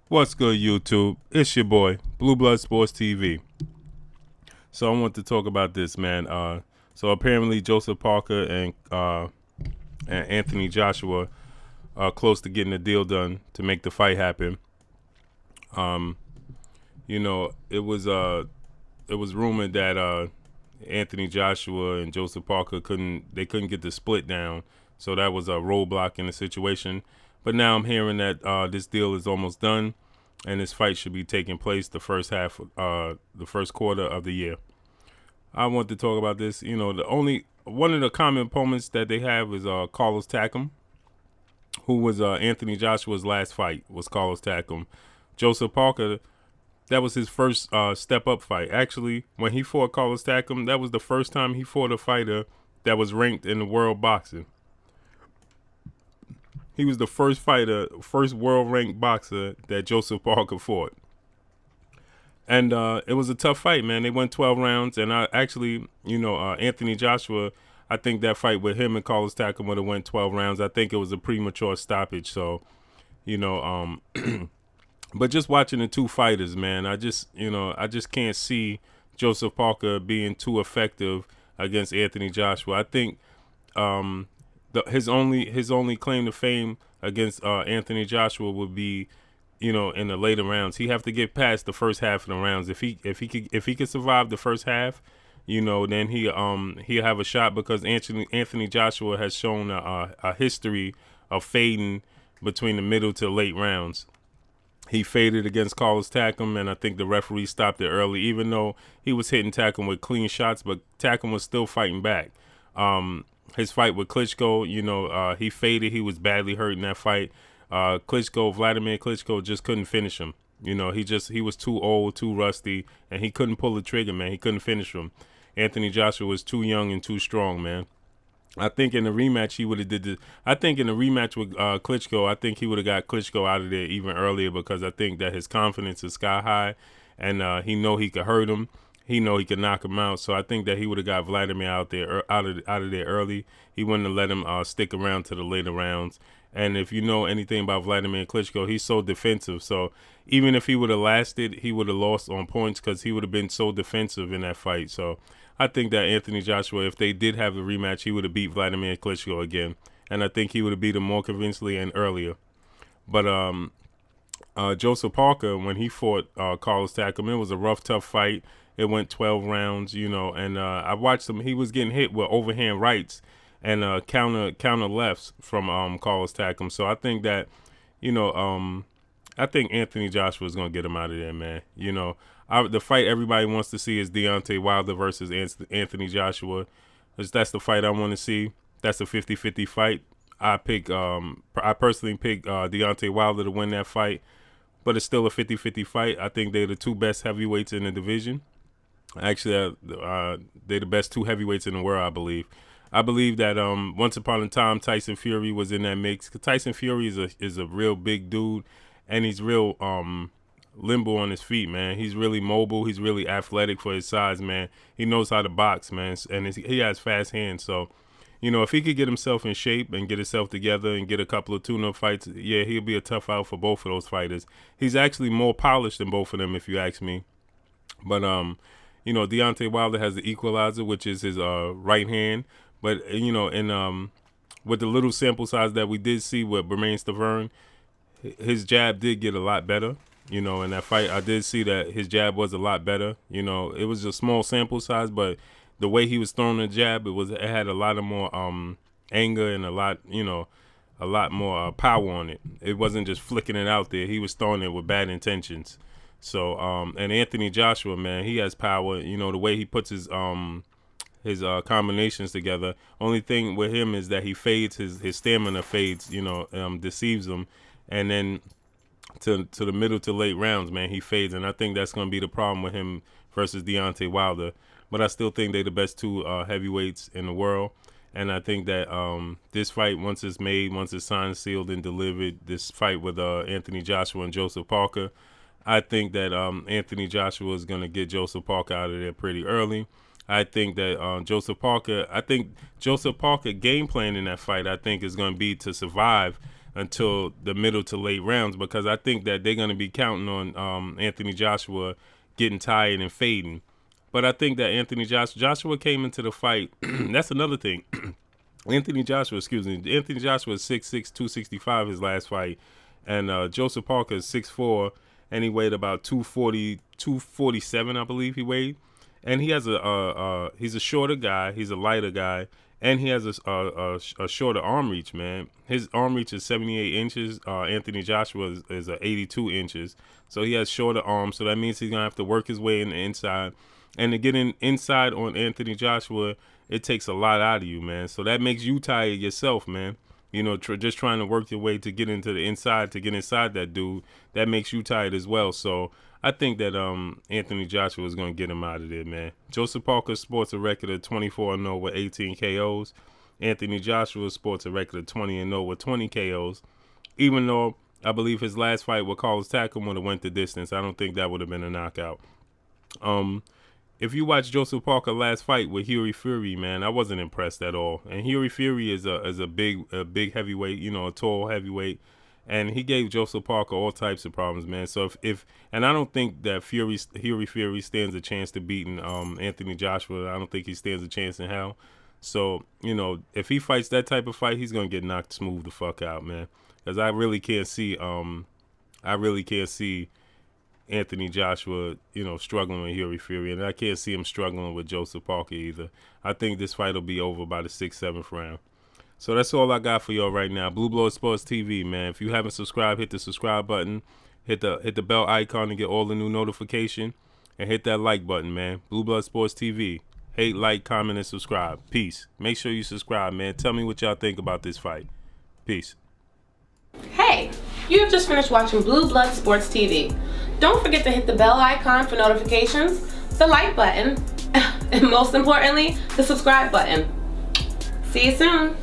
What's good, YouTube? It's your boy, Blue Blood Sports TV. So I want to talk about this, man. So apparently Joseph Parker and Anthony Joshua are close to getting a deal done to make the fight happen. Um, it was rumored that Anthony Joshua and Joseph Parker couldn't get the split down, so that was a roadblock in the situation. But now I'm hearing that this deal is almost done, and this fight should be taking place the first quarter of the year. I want to talk about this. The only one of the common opponents that they have is Carlos Takam, who was Anthony Joshua's last fight. Was Carlos Takam. Joseph Parker, that was his first step up fight. Actually, when he fought Carlos Takam, that was the first time he fought a fighter that was ranked in the world boxing. He was the first world ranked boxer that Joseph Parker fought. And it was a tough fight, man. They went 12 rounds, and I actually, Anthony Joshua, I think that fight with him and Carlos Takam would have went 12 rounds. I think it was a premature stoppage. So, you know, but just watching the two fighters, man, I just can't see Joseph Parker being too effective against Anthony Joshua. I think his only claim to fame against Anthony Joshua would be, in the later rounds. He have to get past the first half of the rounds. If he could survive the first half, then he'll have a shot, because Anthony Joshua has shown a history of fading between the middle to late rounds. He faded against Carlos Takam, and I think the referee stopped it early, even though he was hitting Takam with clean shots, but Takam was still fighting back. His fight with Klitschko, he faded. He was badly hurt in that fight. Vladimir Klitschko just couldn't finish him. He was too old, too rusty, and he couldn't pull the trigger, man. He couldn't finish him. Anthony Joshua was too young and too strong, man. I think in the rematch he would have did this. I think in the rematch with Klitschko, I think he would have got Klitschko out of there even earlier, because I think that his confidence is sky high, and he know he could hurt him. He know he could knock him out. So I think that he would have got Vladimir out of there early. He wouldn't have let him stick around to the later rounds. And if you know anything about Vladimir Klitschko, he's so defensive. So even if he would have lasted, he would have lost on points, because he would have been so defensive in that fight. So I think that Anthony Joshua, if they did have the rematch, he would have beat Vladimir Klitschko again. And I think he would have beat him more convincingly and earlier. But Joseph Parker, when he fought Carlos Takam, it was a rough, tough fight. It went 12 rounds, and I watched him. He was getting hit with overhand rights and counter lefts from Carlos Takam. So I think that, I think Anthony Joshua is gonna get him out of there, man. The fight everybody wants to see is Deontay Wilder versus Anthony Joshua. That's the fight I want to see. That's a 50-50 fight. I personally pick Deontay Wilder to win that fight, but it's still a 50-50 fight. I think they're the two best heavyweights in the division. Actually, they're the best two heavyweights in the world, I believe. I believe that once upon a time Tyson Fury was in that mix. Tyson Fury is a real big dude, and he's real limbo on his feet, man. He's really mobile. He's really athletic for his size, man. He knows how to box, man, and he has fast hands. So, if he could get himself in shape and get himself together and get a couple of tune-up fights, yeah, he'll be a tough out for both of those fighters. He's actually more polished than both of them, if you ask me. But Deontay Wilder has the equalizer, which is his right hand. But with the little sample size that we did see with Bermain Stavern, his jab did get a lot better. In that fight, I did see that his jab was a lot better. It was a small sample size, but the way he was throwing the jab, it had a lot of more anger and a lot more power on it. It wasn't just flicking it out there. He was throwing it with bad intentions. So and Anthony Joshua, man, he has power. The way he puts his combinations together. Only thing with him is that he fades. His stamina fades. Deceives him, and then to the middle to late rounds, man, he fades. And I think that's going to be the problem with him versus Deontay Wilder. But I still think they're the best two heavyweights in the world. And I think that this fight, once it's made, once it's signed, sealed, and delivered, this fight with Anthony Joshua and Joseph Parker, I think that Anthony Joshua is going to get Joseph Parker out of there pretty early. I think that Joseph Parker game plan in that fight, I think, is going to be to survive until the middle to late rounds, because I think that they're going to be counting on Anthony Joshua getting tired and fading. But I think that Joshua came into the fight. That's another thing. Anthony Joshua is 6'6", 265 his last fight. And Joseph Parker is 6'4", and he weighed about 240, 247, I believe he weighed. And he has he's a shorter guy, he's a lighter guy, and he has a shorter arm reach, man. His arm reach is 78 inches. Anthony Joshua is 82 inches. So he has shorter arms, so that means he's going to have to work his way in the inside. And to get inside on Anthony Joshua, it takes a lot out of you, man. So that makes you tired yourself, man. You know, just trying to work your way to get into the inside, to get inside that dude, that makes you tired as well. So I think that Anthony Joshua is going to get him out of there, man. Joseph Parker sports a record of 24-0 with 18 KOs. Anthony Joshua sports a record of 20-0 with 20 KOs. Even though I believe his last fight with Carlos Takam would have went the distance, I don't think that would have been a knockout. If you watch Joseph Parker last fight with Hughie Fury, man, I wasn't impressed at all. And Hughie Fury is a big heavyweight, you know, a tall heavyweight, and he gave Joseph Parker all types of problems, man. So and I don't think that Hughie Fury stands a chance to beating Anthony Joshua. I don't think he stands a chance in hell. So, you know, if he fights that type of fight, he's gonna get knocked smooth the fuck out, man. Because I really can't see Anthony Joshua, you know, struggling with Hughie Fury, and I can't see him struggling with Joseph Parker either. I think this fight will be over by the 6th, 7th round. So that's all I got for y'all right now. Blue Blood Sports TV, man. If you haven't subscribed, hit the subscribe button, hit the bell icon to get all the new notification, and hit that like button, man. Blue Blood Sports TV. Hate, like, comment, and subscribe. Peace. Make sure you subscribe, man. Tell me what y'all think about this fight. Peace. Hey, you have just finished watching Blue Blood Sports TV. Don't forget to hit the bell icon for notifications, the like button, and most importantly, the subscribe button. See you soon.